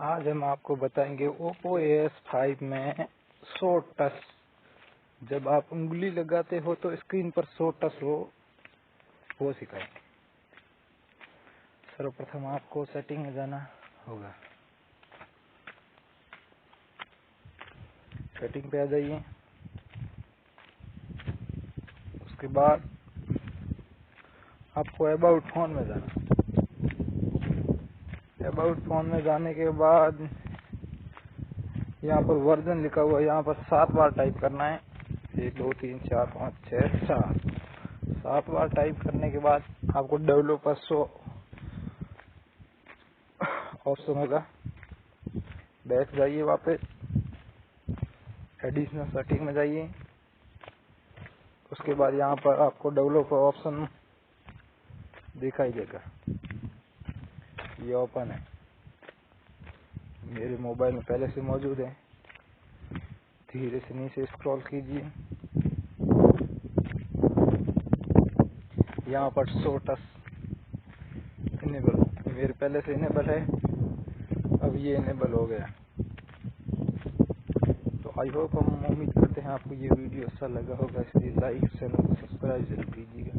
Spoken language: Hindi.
आज हम आपको बताएंगे Oppo A5 में शो टच। जब आप उंगली लगाते हो तो स्क्रीन पर शो टच हो वो सिखाएंगे। सर्वप्रथम आपको सेटिंग में जाना होगा। सेटिंग पे आ जाइए। उसके बाद आपको अबाउट फोन में जाना। अबाउट फोन में जाने के बाद यहाँ पर वर्जन लिखा हुआ है, यहाँ पर 7 बार टाइप करना है। 1 2 3 4 5 6 7 बार टाइप करने के बाद आपको डेवलपर शो ऑप्शन होगा। बैक जाइए, वापस एडिशनल सेटिंग में जाइए। उसके बाद यहाँ पर आपको डेवलपर ऑप्शन दिखाई देगा, ये ओपन है। मेरे मोबाइल में पहले से मौजूद है। धीरे से नीचे स्क्रॉल कीजिए। यहाँ पर शो टच इनेबल, मेरे पहले से इनेबल है, अब ये इनेबल हो गया। तो आई होप, हम उम्मीद करते हैं आपको ये वीडियो अच्छा लगा होगा, इसलिए लाइक चैनल को सब्सक्राइब जरूर कीजिएगा।